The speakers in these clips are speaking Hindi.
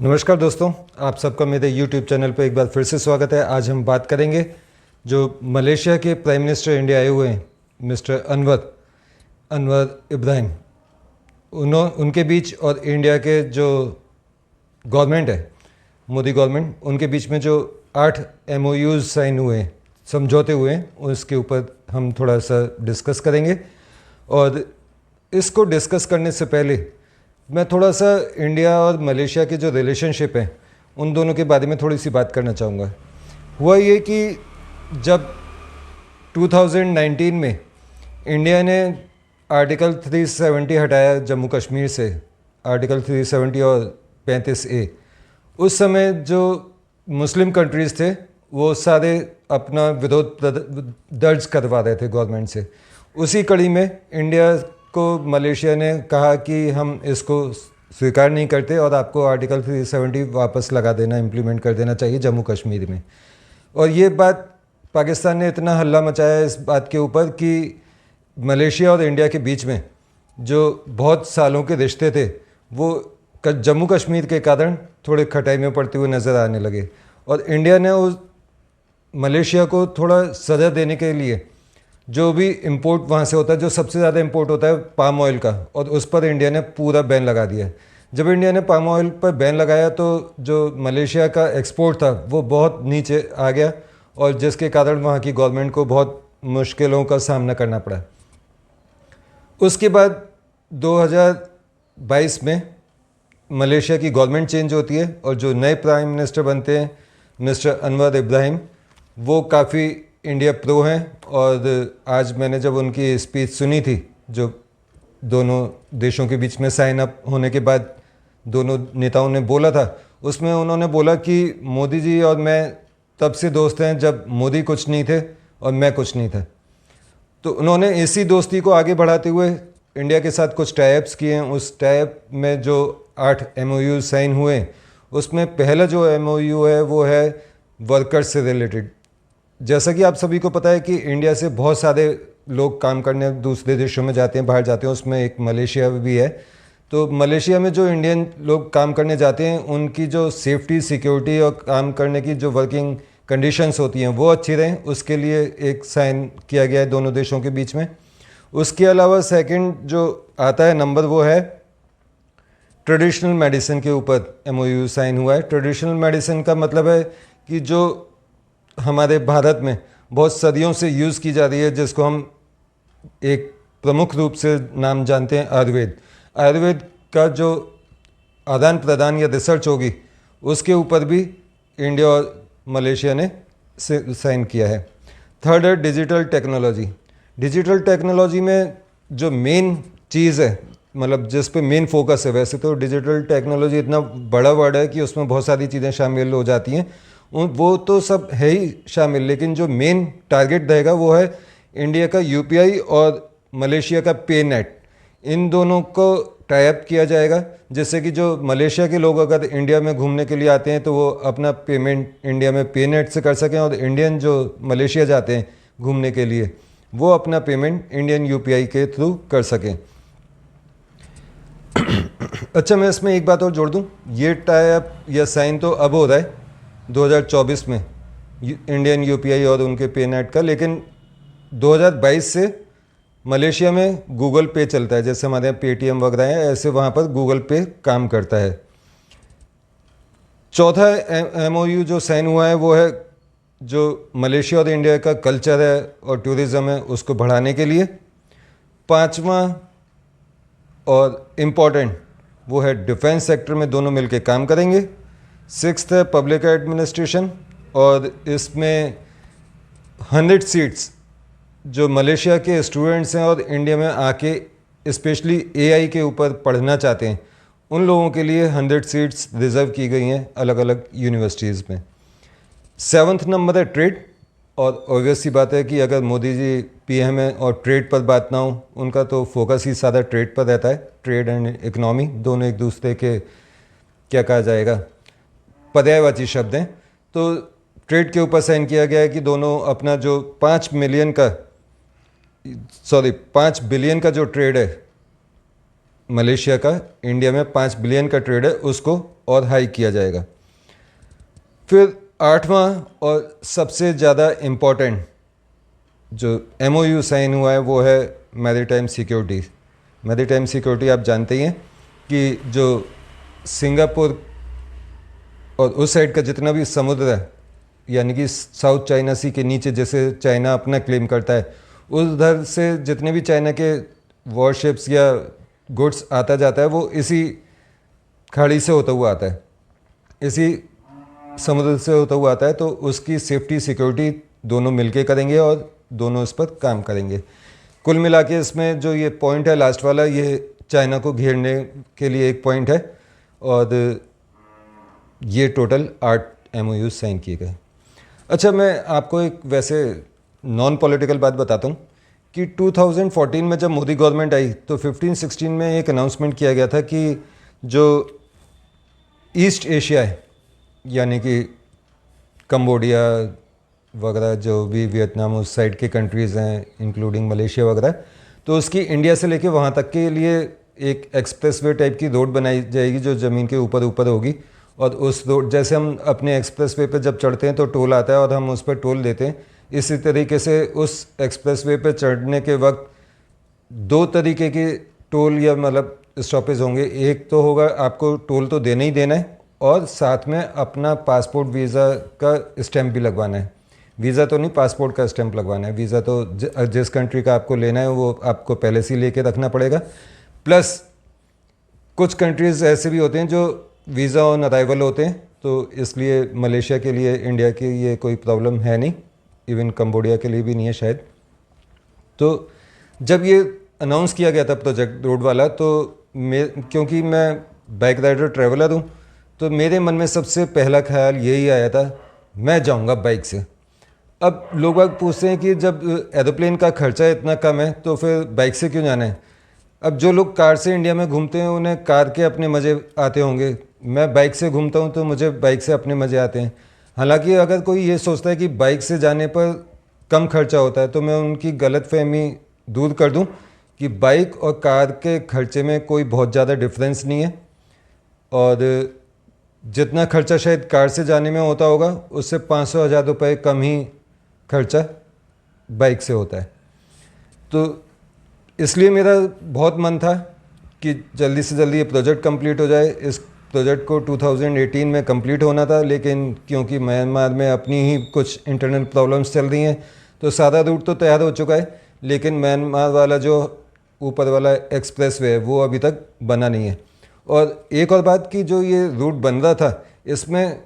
नमस्कार दोस्तों, आप सबका मेरे YouTube चैनल पर एक बार फिर से स्वागत है। आज हम बात करेंगे जो मलेशिया के प्राइम मिनिस्टर इंडिया आए हुए हैं मिस्टर अनवर इब्राहिम, उनके बीच और इंडिया के जो गवर्नमेंट है, मोदी गवर्नमेंट, उनके बीच में जो 8 MOUs साइन हुए हैं, समझौते हुए हैं, उसके ऊपर हम थोड़ा सा डिस्कस करेंगे। और इसको डिस्कस करने से पहले मैं थोड़ा सा इंडिया और मलेशिया के जो रिलेशनशिप है उन दोनों के बारे में थोड़ी सी बात करना चाहूँगा। हुआ ये कि जब 2019 में इंडिया ने आर्टिकल 370 हटाया जम्मू कश्मीर से, आर्टिकल 370 और 35A, उस समय जो मुस्लिम कंट्रीज़ थे वो सारे अपना विरोध दर्ज करवा रहे थे गवर्नमेंट से। उसी कड़ी में इंडिया को मलेशिया ने कहा कि हम इसको स्वीकार नहीं करते और आपको आर्टिकल 370 वापस लगा देना, इम्प्लीमेंट कर देना चाहिए जम्मू कश्मीर में। और ये बात पाकिस्तान ने इतना हल्ला मचाया इस बात के ऊपर कि मलेशिया और इंडिया के बीच में जो बहुत सालों के रिश्ते थे वो जम्मू कश्मीर के कारण थोड़े खटाई में पड़ते हुए नज़र आने लगे। और इंडिया ने उस मलेशिया को थोड़ा सज़ा देने के लिए जो भी इंपोर्ट वहाँ से होता है, जो सबसे ज़्यादा इंपोर्ट होता है पाम ऑयल का, और उस पर इंडिया ने पूरा बैन लगा दिया। जब इंडिया ने पाम ऑयल पर बैन लगाया तो जो मलेशिया का एक्सपोर्ट था वो बहुत नीचे आ गया, और जिसके कारण वहाँ की गवर्नमेंट को बहुत मुश्किलों का सामना करना पड़ा। उसके बाद 2022 में मलेशिया की गवर्नमेंट चेंज होती है और जो नए प्राइम मिनिस्टर बनते हैं मिस्टर अनवर इब्राहिम, वो काफ़ी इंडिया प्रो हैं। और आज मैंने जब उनकी स्पीच सुनी थी जो दोनों देशों के बीच में साइन अप होने के बाद दोनों नेताओं ने बोला था, उसमें उन्होंने बोला कि मोदी जी और मैं तब से दोस्त हैं जब मोदी कुछ नहीं थे और मैं कुछ नहीं था। तो उन्होंने इसी दोस्ती को आगे बढ़ाते हुए इंडिया के साथ कुछ टाइप्स किए हैं। उस टाइप में जो 8 MOU साइन हुए हैं उसमें पहला जो MOU है वो है वर्कर्स से रिलेटेड। जैसा कि आप सभी को पता है कि इंडिया से बहुत सारे लोग काम करने दूसरे देशों में जाते हैं, बाहर जाते हैं, उसमें एक मलेशिया भी है। तो मलेशिया में जो इंडियन लोग काम करने जाते हैं उनकी जो सेफ्टी, सिक्योरिटी और काम करने की जो वर्किंग कंडीशंस होती हैं वो अच्छी रहें, उसके लिए एक साइन किया गया है दोनों देशों के बीच में। उसके अलावा सेकंड जो आता है नंबर वो है ट्रेडिशनल मेडिसिन के ऊपर MOU साइन हुआ है। ट्रेडिशनल मेडिसिन का मतलब है कि जो हमारे भारत में बहुत सदियों से यूज़ की जा रही है, जिसको हम एक प्रमुख रूप से नाम जानते हैं आयुर्वेद। आयुर्वेद का जो आदान प्रदान या रिसर्च होगी उसके ऊपर भी इंडिया और मलेशिया ने साइन किया है। थर्ड है डिजिटल टेक्नोलॉजी। डिजिटल टेक्नोलॉजी में जो मेन चीज़ है, मतलब जिस पे मेन फोकस है, वैसे तो डिजिटल टेक्नोलॉजी इतना बड़ा वर्ड है कि उसमें बहुत सारी चीज़ें शामिल हो जाती हैं, वो तो सब है ही शामिल, लेकिन जो मेन टारगेट रहेगा वो है इंडिया का UPI और मलेशिया का पे नेट। इन दोनों को टाई अप किया जाएगा, जिससे कि जो मलेशिया के लोग अगर इंडिया में घूमने के लिए आते हैं तो वो अपना पेमेंट इंडिया में पे नेट से कर सकें, और इंडियन जो मलेशिया जाते हैं घूमने के लिए वो अपना पेमेंट इंडियन UPI के थ्रू कर सकें। अच्छा, मैं इसमें एक बात और जोड़ दूं, ये टाई अप या साइन तो अब हो रहा है 2024 में इंडियन UPI और उनके पे नेट का, लेकिन 2022 से मलेशिया में गूगल पे चलता है। जैसे हमारे यहाँ पेटीएम वगैरह है, ऐसे वहाँ पर गूगल पे काम करता है। चौथा MOU जो साइन हुआ है वो है जो मलेशिया और इंडिया का कल्चर है और टूरिज़्म है उसको बढ़ाने के लिए। पांचवा और इम्पॉर्टेंट वो है डिफेंस सेक्टर में दोनों मिलकर काम करेंगे। सिक्स्थ है पब्लिक एडमिनिस्ट्रेशन, और इसमें 100 सीट्स जो मलेशिया के स्टूडेंट्स हैं और इंडिया में आके स्पेशली AI के ऊपर पढ़ना चाहते हैं उन लोगों के लिए 100 सीट्स रिज़र्व की गई हैं अलग अलग यूनिवर्सिटीज़ में। 7th नंबर है ट्रेड, और ऑब्वियस सी बात है कि अगर मोदी जी PM हैं और ट्रेड पर बात ना हो, उनका तो फोकस ही सारा ट्रेड पर रहता है। ट्रेड एंड इकनॉमी दोनों एक दूसरे के, क्या कहा जाएगा, पर्यायवाची शब्द हैं। तो ट्रेड के ऊपर साइन किया गया है कि दोनों अपना जो 5 बिलियन का जो ट्रेड है मलेशिया का, इंडिया में 5 बिलियन का ट्रेड है, उसको और हाई किया जाएगा। फिर 8वां और सबसे ज़्यादा इम्पॉर्टेंट जो MOU साइन हुआ है वो है मैरीटाइम सिक्योरिटी। मैरीटाइम सिक्योरिटी आप जानते ही हैं कि जो सिंगापुर और उस साइड का जितना भी समुद्र है, यानी कि साउथ चाइना सी के नीचे जैसे चाइना अपना क्लेम करता है, उधर से जितने भी चाइना के वॉरशिप्स या गुड्स आता जाता है वो इसी खाड़ी से होता हुआ आता है, इसी समुद्र से होता हुआ आता है। तो उसकी सेफ्टी सिक्योरिटी दोनों मिलके करेंगे और दोनों इस पर काम करेंगे। कुल मिला के इसमें जो ये पॉइंट है लास्ट वाला, ये चाइना को घेरने के लिए एक पॉइंट है और ये टोटल 8 MOU साइन किए गए। अच्छा, मैं आपको एक वैसे नॉन पॉलिटिकल बात बताता हूँ कि 2014 में जब मोदी गवर्नमेंट आई तो 15-16 में एक अनाउंसमेंट किया गया था कि जो ईस्ट एशिया है, यानी कि कंबोडिया वगैरह, जो भी वियतनाम उस साइड के कंट्रीज़ हैं इंक्लूडिंग मलेशिया वगैरह, तो उसकी इंडिया से लेके वहाँ तक के लिए एक एक्सप्रेसवे टाइप की रोड बनाई जाएगी जो ज़मीन के ऊपर ऊपर होगी। और उस रोड, जैसे हम अपने एक्सप्रेसवे पे जब चढ़ते हैं तो टोल आता है और हम उस पर टोल देते हैं, इसी तरीके से उस एक्सप्रेसवे पे चढ़ने के वक्त 2 तरीके के टोल या मतलब स्टॉपेज होंगे। एक तो होगा आपको टोल तो देना ही देना है और साथ में अपना पासपोर्ट वीज़ा का स्टैंप भी लगवाना है। वीज़ा तो नहीं, पासपोर्ट का स्टैंप लगवाना है। वीज़ा तो जिस कंट्री का आपको लेना है वो आपको पहले से ही लेके रखना पड़ेगा। प्लस कुछ कंट्रीज़ ऐसे भी होते हैं जो वीज़ा ऑन अराइवल होते हैं, तो इसलिए मलेशिया के लिए इंडिया की ये कोई प्रॉब्लम है नहीं, इवन कंबोडिया के लिए भी नहीं है शायद। तो जब ये अनाउंस किया गया था प्रोजेक्ट रोड वाला, तो क्योंकि मैं बाइक राइडर ट्रैवलर हूँ, तो मेरे मन में सबसे पहला ख्याल यही आया था, मैं जाऊँगा बाइक से। अब लोग बाग पूछते हैं कि जब एरोप्लेन का खर्चा इतना कम है तो फिर बाइक से क्यों जाना है। अब जो लोग कार से इंडिया में घूमते हैं उन्हें कार के अपने मज़े आते होंगे, मैं बाइक से घूमता हूँ तो मुझे बाइक से अपने मज़े आते हैं। हालांकि अगर कोई ये सोचता है कि बाइक से जाने पर कम खर्चा होता है तो मैं उनकी गलतफहमी दूर कर दूं कि बाइक और कार के खर्चे में कोई बहुत ज़्यादा डिफरेंस नहीं है और जितना खर्चा शायद कार से जाने में होता होगा उससे 500-1000 रुपये कम ही खर्चा बाइक से होता है। तो इसलिए मेरा बहुत मन था कि जल्दी से जल्दी ये प्रोजेक्ट कंप्लीट हो जाए। इस प्रोजेक्ट को 2018 में कंप्लीट होना था, लेकिन क्योंकि म्यांमार में अपनी ही कुछ इंटरनल प्रॉब्लम्स चल रही हैं तो सारा रूट तो तैयार हो चुका है, लेकिन म्यांमार वाला जो ऊपर वाला एक्सप्रेसवे है वो अभी तक बना नहीं है। और एक और बात कि जो ये रूट बन रहा था इसमें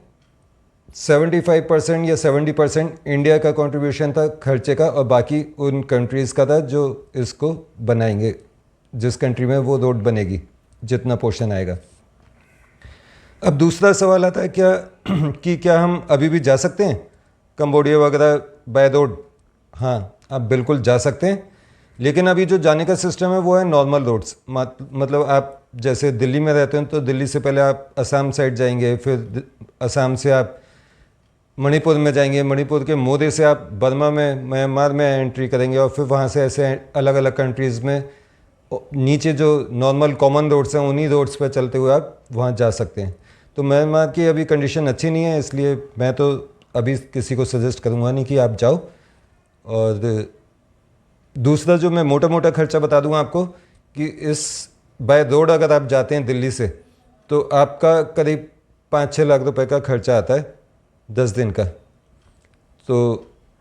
75% या 70% इंडिया का कंट्रीब्यूशन था खर्चे का और बाकी उन कंट्रीज़ का था जो इसको बनाएंगे, जिस कंट्री में वो रोड बनेगी जितना पोर्शन आएगा। अब दूसरा सवाल आता है क्या हम अभी भी जा सकते हैं कंबोडिया वगैरह बाय रोड। हाँ, आप बिल्कुल जा सकते हैं, लेकिन अभी जो जाने का सिस्टम है वो है नॉर्मल रोड्स। मतलब आप जैसे दिल्ली में रहते हैं तो दिल्ली से पहले आप असम साइड जाएंगे, फिर असम से आप मणिपुर में जाएंगे, मणिपुर के मोदे से आप बर्मा में म्यांमार में एंट्री करेंगे और फिर वहाँ से ऐसे अलग अलग कंट्रीज़ में नीचे जो नॉर्मल कॉमन रोड्स हैं उन्हीं रोड्स पर चलते हुए आप वहाँ जा सकते हैं। तो म्यांमार की अभी कंडीशन अच्छी नहीं है, इसलिए मैं तो अभी किसी को सजेस्ट करूँगा नहीं कि आप जाओ। और दूसरा जो मैं मोटा मोटा खर्चा बता दूँगा आपको कि इस बाय रोड अगर आप जाते हैं दिल्ली से तो आपका करीब 5-6 लाख रुपए का खर्चा आता है 10 दिन का। तो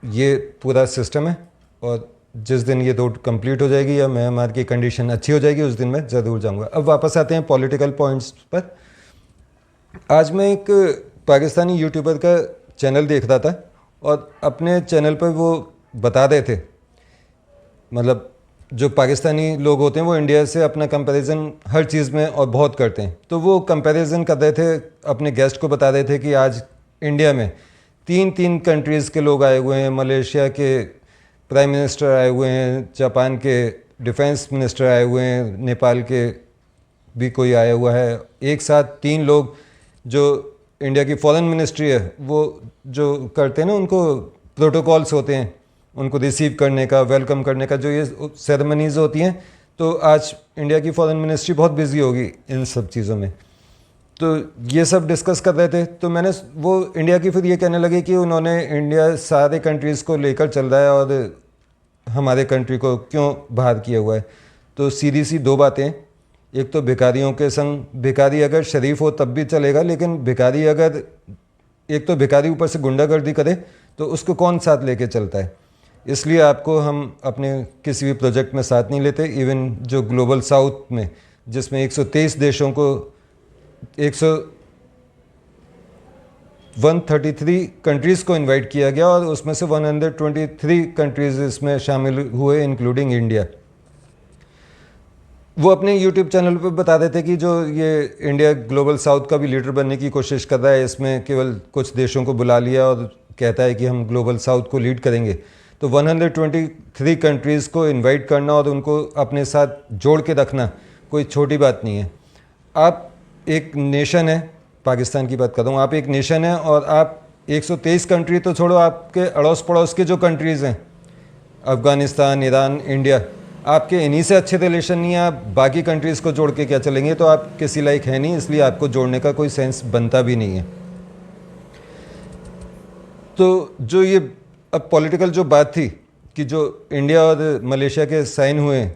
ये पूरा सिस्टम है और जिस दिन ये रोड कंप्लीट हो जाएगी या म्यांमार की कंडीशन अच्छी हो जाएगी उस दिन मैं ज़रूर जाऊंगा। अब वापस आते हैं पॉलिटिकल पॉइंट्स पर। आज मैं एक पाकिस्तानी यूट्यूबर का चैनल देख रहा था और अपने चैनल पर वो बता रहे थे, मतलब जो पाकिस्तानी लोग होते हैं वो इंडिया से अपना कंपैरिजन हर चीज़ में और बहुत करते हैं। तो वो कंपैरिजन कर रहे थे, अपने गेस्ट को बता रहे थे कि आज इंडिया में 3 कंट्रीज़ के लोग आए हुए हैं, मलेशिया के प्राइम मिनिस्टर आए हुए हैं, जापान के डिफेंस मिनिस्टर आए हुए हैं, नेपाल के भी कोई आया हुआ है। एक साथ 3 लोग जो इंडिया की फॉरेन मिनिस्ट्री है वो जो करते हैं ना, उनको प्रोटोकॉल्स होते हैं उनको रिसीव करने का, वेलकम करने का, जो ये सेरेमनीज़ होती हैं, तो आज इंडिया की फॉरेन मिनिस्ट्री बहुत बिजी होगी इन सब चीज़ों में। तो ये सब डिस्कस कर रहे थे। तो मैंने वो इंडिया की फिर ये कहने लगे कि उन्होंने इंडिया सारे कंट्रीज़ को लेकर चल रहा है और हमारे कंट्री को क्यों बाहर किया हुआ है। तो सीधी सी दो बातें, एक तो भिखारियों के संग, भिखारी अगर शरीफ हो तब भी चलेगा, लेकिन भिखारी अगर, एक तो भिखारी ऊपर से गुंडागर्दी करे तो उसको कौन साथ लेके चलता है। इसलिए आपको हम अपने किसी भी प्रोजेक्ट में साथ नहीं लेते। इवन जो ग्लोबल साउथ में, जिसमें 123 देशों को 133 कंट्रीज़ को इनवाइट किया गया और उसमें से 123 कंट्रीज़ इसमें शामिल हुए, इंक्लूडिंग इंडिया। वो अपने यूट्यूब चैनल पर बता रहे थे कि जो ये इंडिया ग्लोबल साउथ का भी लीडर बनने की कोशिश कर रहा है, इसमें केवल कुछ देशों को बुला लिया और कहता है कि हम ग्लोबल साउथ को लीड करेंगे। तो 123 कंट्रीज़ को इनवाइट करना और उनको अपने साथ जोड़ के रखना कोई छोटी बात नहीं है। आप एक नेशन है, पाकिस्तान की बात कर रहा हूँ, आप एक नेशन है और आप 123 कंट्री तो छोड़ो, आपके अड़ोस पड़ोस के जो कंट्रीज़ हैं, अफ़गानिस्तान, ईरान, इंडिया, आपके इन्हीं से अच्छे रिलेशन नहीं है, आप बाकी कंट्रीज़ को जोड़ के क्या चलेंगे। तो आप किसी लायक है नहीं, इसलिए आपको जोड़ने का कोई सेंस बनता भी नहीं है। तो जो ये अब पॉलिटिकल जो बात थी कि जो इंडिया और मलेशिया के साइन हुए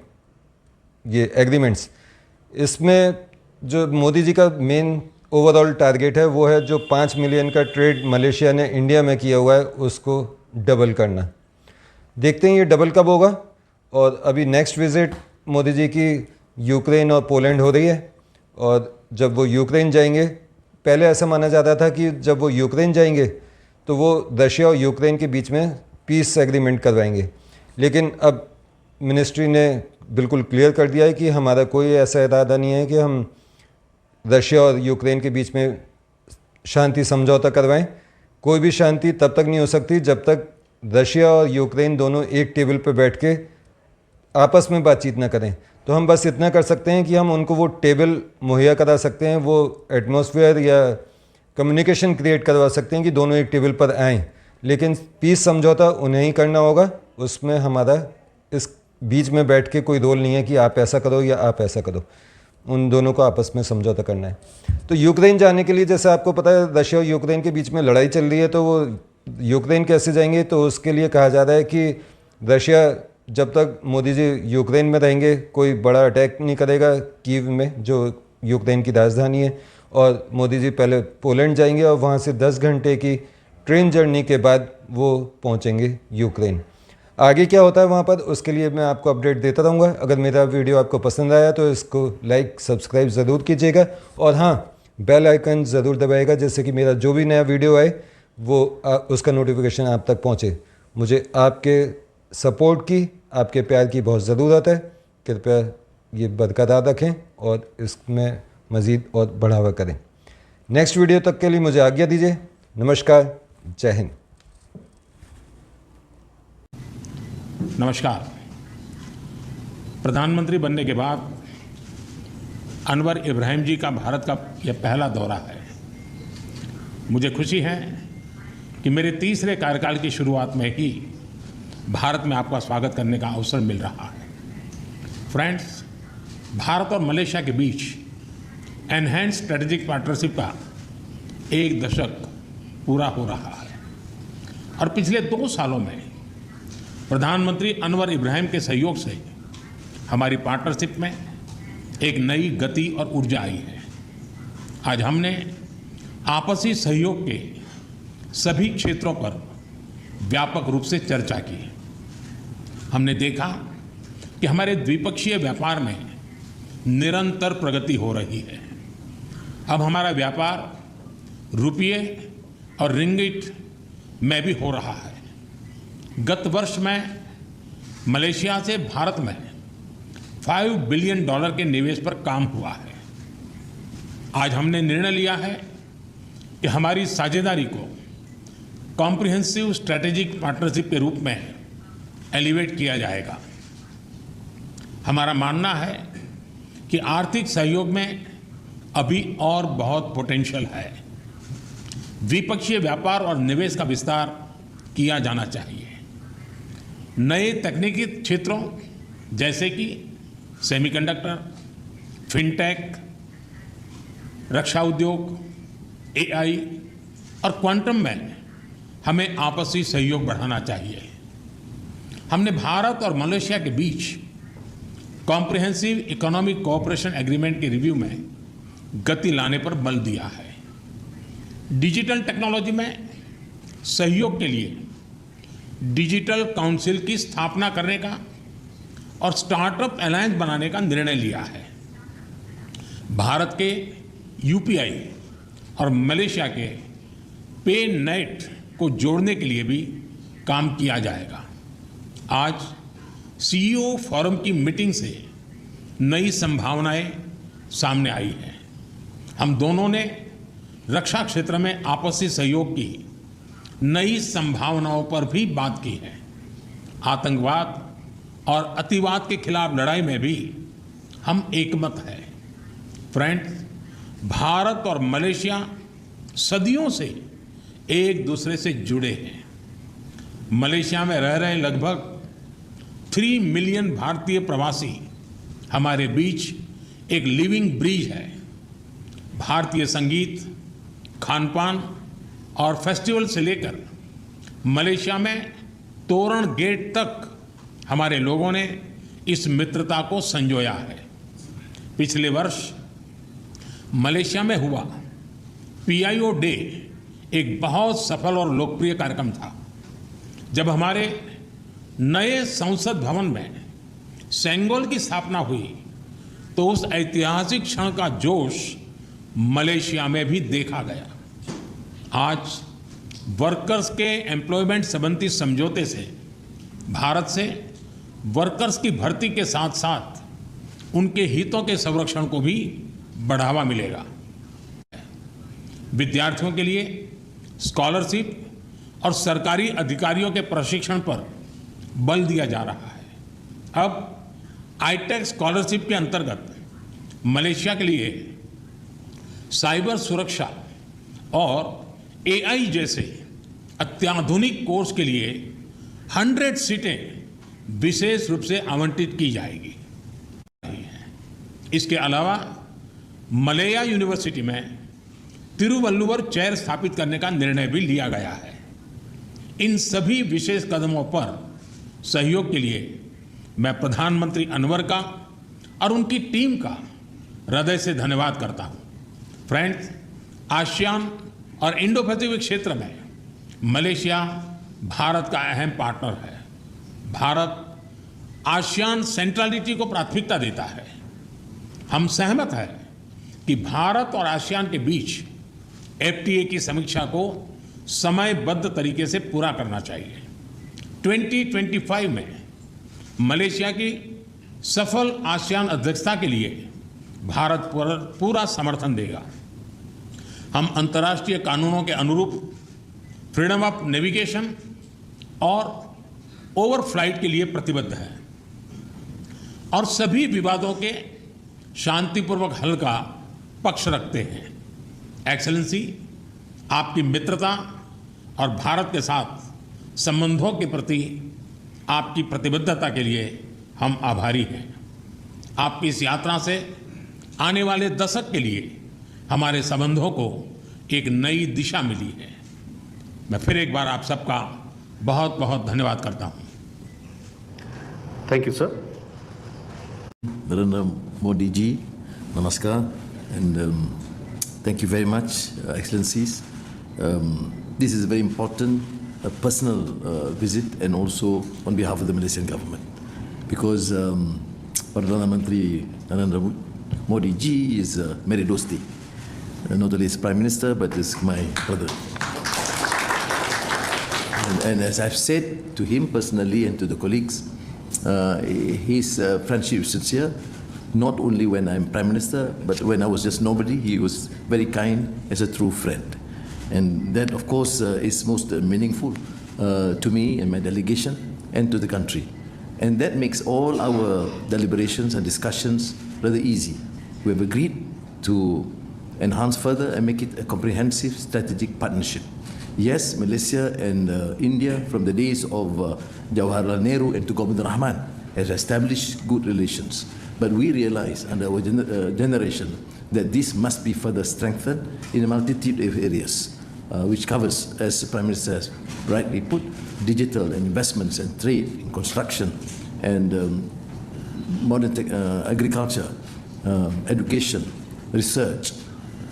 ये एग्रीमेंट्स, इसमें जो मोदी जी का मेन ओवरऑल टारगेट है वो है जो 5 मिलियन का ट्रेड मलेशिया ने इंडिया में किया हुआ है उसको डबल करना। देखते हैं ये डबल कब होगा। और अभी नेक्स्ट विज़िट मोदी जी की यूक्रेन और पोलैंड हो रही है, और जब वो यूक्रेन जाएंगे, पहले ऐसा माना जाता था कि जब वो यूक्रेन जाएंगे तो वो रशिया और यूक्रेन के बीच में पीस एग्रीमेंट करवाएंगे, लेकिन अब मिनिस्ट्री ने बिल्कुल क्लियर कर दिया है कि हमारा कोई ऐसा इरादा नहीं है कि हम रशिया और यूक्रेन के बीच में शांति समझौता करवाएं। कोई भी शांति तब तक नहीं हो सकती जब तक रशिया और यूक्रेन दोनों एक टेबल पर बैठ के आपस में बातचीत ना करें। तो हम बस इतना कर सकते हैं कि हम उनको वो टेबल मुहैया करा सकते हैं, वो एटमॉस्फेयर या कम्युनिकेशन क्रिएट करवा सकते हैं कि दोनों एक टेबल पर आएँ, लेकिन पीस समझौता उन्हें ही करना होगा। उसमें हमारा इस बीच में बैठ के कोई रोल नहीं है कि आप ऐसा करो या आप ऐसा करो, उन दोनों को आपस में समझौता करना है। तो यूक्रेन जाने के लिए, जैसे आपको पता है रशिया और यूक्रेन के बीच में लड़ाई चल रही है, तो वो यूक्रेन कैसे जाएंगे, तो उसके लिए कहा जा रहा है कि रशिया जब तक मोदी जी यूक्रेन में रहेंगे कोई बड़ा अटैक नहीं करेगा कीव में, जो यूक्रेन की राजधानी है, और मोदी जी पहले पोलैंड जाएंगे और वहाँ से 10 घंटे की ट्रेन जर्नी के बाद वो पहुँचेंगे यूक्रेन। आगे क्या होता है वहाँ पर, उसके लिए मैं आपको अपडेट देता रहूँगा। अगर मेरा वीडियो आपको पसंद आया तो इसको लाइक सब्सक्राइब ज़रूर कीजिएगा, और हाँ, बेल आइकन ज़रूर दबाइएगा, जिससे कि मेरा जो भी नया वीडियो आए वो उसका नोटिफिकेशन आप तक पहुँचे। मुझे आपके सपोर्ट की, आपके प्यार की बहुत ज़रूरत है। कृपया ये बरकरार रखें और इसमें मज़ीद और बढ़ावा करें। नेक्स्ट वीडियो तक के लिए मुझे आज्ञा दीजिए। नमस्कार, जय हिंद। नमस्कार। प्रधानमंत्री बनने के बाद अनवर इब्राहिम जी का भारत का यह पहला दौरा है। मुझे खुशी है कि मेरे तीसरे कार्यकाल की शुरुआत में ही भारत में आपका स्वागत करने का अवसर मिल रहा है। फ्रेंड्स, भारत और मलेशिया के बीच एनहेंस स्ट्रेटेजिक पार्टनरशिप का 1 दशक पूरा हो रहा है, और पिछले 2 सालों में प्रधानमंत्री अनवर इब्राहिम के सहयोग से हमारी पार्टनरशिप में एक नई गति और ऊर्जा आई है। आज हमने आपसी सहयोग के सभी क्षेत्रों पर व्यापक रूप से चर्चा की। हमने देखा कि हमारे द्विपक्षीय व्यापार में निरंतर प्रगति हो रही है। अब हमारा व्यापार रुपये और रिंगिट में भी हो रहा है। गत वर्ष में मलेशिया से भारत में $5 बिलियन के निवेश पर काम हुआ है। आज हमने निर्णय लिया है कि हमारी साझेदारी को कॉम्प्रिहेंसिव स्ट्रैटेजिक पार्टनरशिप के रूप में एलिवेट किया जाएगा। हमारा मानना है कि आर्थिक सहयोग में अभी और बहुत पोटेंशियल है। द्विपक्षीय व्यापार और निवेश का विस्तार किया जाना चाहिए। नए तकनीकी क्षेत्रों जैसे कि सेमीकंडक्टर, फिनटेक, रक्षा उद्योग, एआई और क्वांटम में हमें आपसी सहयोग बढ़ाना चाहिए। हमने भारत और मलेशिया के बीच कॉम्प्रिहेंसिव इकोनॉमिक कोऑपरेशन एग्रीमेंट के रिव्यू में गति लाने पर बल दिया है। डिजिटल टेक्नोलॉजी में सहयोग के लिए डिजिटल काउंसिल की स्थापना करने का और स्टार्टअप अलायंस बनाने का निर्णय लिया है। भारत के यूपीआई और मलेशिया के पे नेट को जोड़ने के लिए भी काम किया जाएगा। आज सीईओ फोरम की मीटिंग से नई संभावनाएं सामने आई हैं। हम दोनों ने रक्षा क्षेत्र में आपसी सहयोग की नई संभावनाओं पर भी बात की है। आतंकवाद और अतिवाद के खिलाफ लड़ाई में भी हम एकमत हैं। फ्रेंड्स, भारत और मलेशिया सदियों से एक दूसरे से जुड़े हैं। मलेशिया में रह रहे लगभग 3 मिलियन भारतीय प्रवासी हमारे बीच एक लिविंग ब्रिज है। भारतीय संगीत, खानपान और फेस्टिवल से लेकर मलेशिया में तोरण गेट तक हमारे लोगों ने इस मित्रता को संजोया है। पिछले वर्ष मलेशिया में हुआ पीआईओ डे एक बहुत सफल और लोकप्रिय कार्यक्रम था। जब हमारे नए संसद भवन में सेंगोल की स्थापना हुई तो उस ऐतिहासिक क्षण का जोश मलेशिया में भी देखा गया। आज वर्कर्स के एम्प्लॉयमेंट संबंधी समझौते से भारत से वर्कर्स की भर्ती के साथ साथ उनके हितों के संरक्षण को भी बढ़ावा मिलेगा। विद्यार्थियों के लिए स्कॉलरशिप और सरकारी अधिकारियों के प्रशिक्षण पर बल दिया जा रहा है। अब आईटेक स्कॉलरशिप के अंतर्गत मलेशिया के लिए साइबर सुरक्षा और एआई जैसे अत्याधुनिक कोर्स के लिए 100 सीटें विशेष रूप से आवंटित की जाएगी। इसके अलावा मलया यूनिवर्सिटी में तिरुवल्लुवर चेयर स्थापित करने का निर्णय भी लिया गया है। इन सभी विशेष कदमों पर सहयोग के लिए मैं प्रधानमंत्री अनवर का और उनकी टीम का हृदय से धन्यवाद करता हूं। फ्रेंड्स, आसियान और इंडो पैसिफिक क्षेत्र में मलेशिया भारत का अहम पार्टनर है। भारत आसियान सेंट्रलिटी को प्राथमिकता देता है। हम सहमत हैं कि भारत और आसियान के बीच एफटीए की समीक्षा को समयबद्ध तरीके से पूरा करना चाहिए। 2025 में मलेशिया की सफल आसियान अध्यक्षता के लिए भारत पूरा समर्थन देगा। हम अंतर्राष्ट्रीय कानूनों के अनुरूप फ्रीडम ऑफ नेविगेशन और ओवरफ्लाइट के लिए प्रतिबद्ध है और सभी विवादों के शांतिपूर्वक हल का पक्ष रखते हैं। एक्सेलेंसी, आपकी मित्रता और भारत के साथ संबंधों के प्रति आपकी प्रतिबद्धता के लिए हम आभारी हैं। आपकी इस यात्रा से आने वाले दशक के लिए हमारे संबंधों को एक नई दिशा मिली है। मैं फिर एक बार आप सबका बहुत बहुत धन्यवाद करता हूं। Thank you, sir. Narendra Modi ji, namaskar, and thank you very much, Excellencies. This is a very important personal visit, and also on behalf of the Malaysian government, because Perdana Menteri Narendra Modi ji is Meri Dosti, not only is Prime Minister but is my brother. And as I've said to him personally and to the colleagues, his friendship is sincere, not only when I'm Prime Minister, but when I was just nobody. He was very kind as a true friend. And that, of course, is most meaningful to me and my delegation and to the country. And that makes all our deliberations and discussions rather easy. We have agreed to enhance further and make it a comprehensive strategic partnership. Yes, Malaysia and India, from the days of Jawaharlal Nehru and Tun Abdul Rahman, has established good relations. But we realize under our generation that this must be further strengthened in a multitude of areas, which covers, as the Prime Minister has rightly put, digital and investments and trade, in construction and modern agriculture, education, research,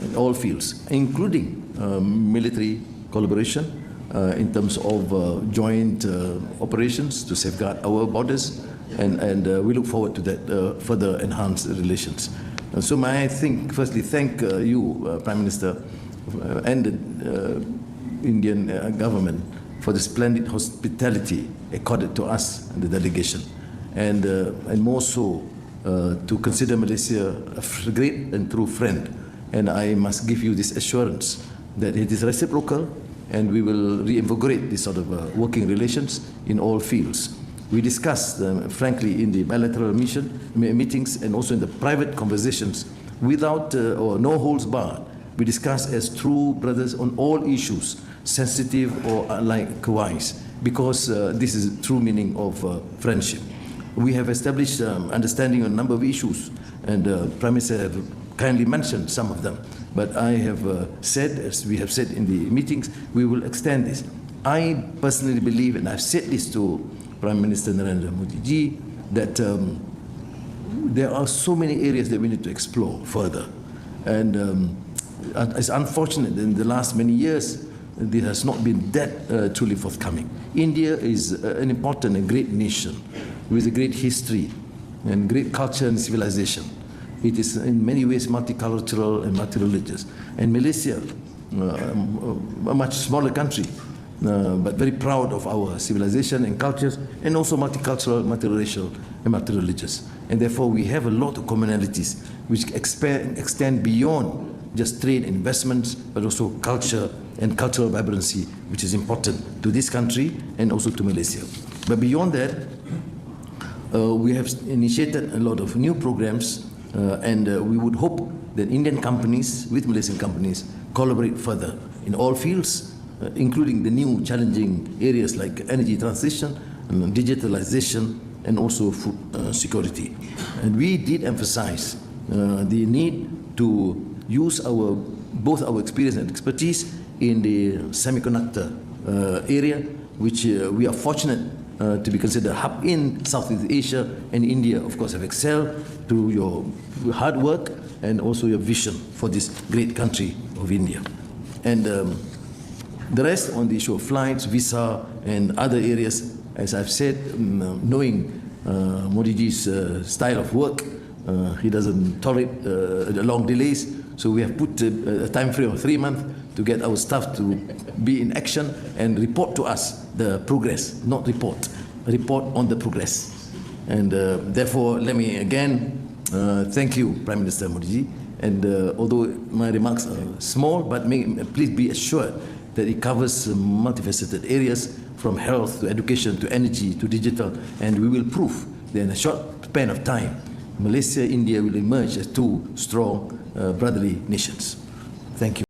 in all fields, including military collaboration in terms of joint operations to safeguard our borders, and we look forward to that further enhanced relations. So may I firstly thank you, Prime Minister, and the Indian government for the splendid hospitality accorded to us and the delegation, and more so to consider Malaysia a great and true friend. And I must give you this assurance that it is reciprocal, and we will reinvigorate this sort of working relations in all fields. We discussed, frankly, in the bilateral meetings and also in the private conversations, without or no holds barred. We discuss as true brothers on all issues, sensitive or likewise, because this is the true meaning of friendship. We have established understanding on a number of issues, and Prime Minister have kindly mentioned some of them. But I have said, as we have said in the meetings, we will extend this. I personally believe, and I've said this to Prime Minister Narendra Modi ji, that there are so many areas that we need to explore further. And it's unfortunate that in the last many years, this has not been that truly forthcoming. India is an important and great nation with a great history and great culture and civilization. It is in many ways multicultural and multi-religious. And Malaysia, a much smaller country, but very proud of our civilization and cultures, and also multicultural, multiracial, and multi-religious. And therefore, we have a lot of commonalities which extend beyond just trade and investments, but also culture and cultural vibrancy, which is important to this country and also to Malaysia. But beyond that, we have initiated a lot of new programs, and we would hope that Indian companies with Malaysian companies collaborate further in all fields, including the new challenging areas like energy transition, and digitalization, and also food security. And we did emphasize the need to use both our experience and expertise in the semiconductor area, which we are fortunate to be considered a hub in Southeast Asia, and India, of course, have excelled through your hard work and also your vision for this great country of India. And the rest on the issue of flights, visa, and other areas, as I've said, knowing Modi ji's style of work, he doesn't tolerate long delays, so we have put a time frame of 3 months to get our staff to be in action and report to us the progress, not report on the progress. And therefore, let me again thank you, Prime Minister Modi ji. And although my remarks are small, but please be assured that it covers multifaceted areas, from health to education to energy to digital, and we will prove that in a short span of time, Malaysia, India will emerge as two strong brotherly nations. Thank you.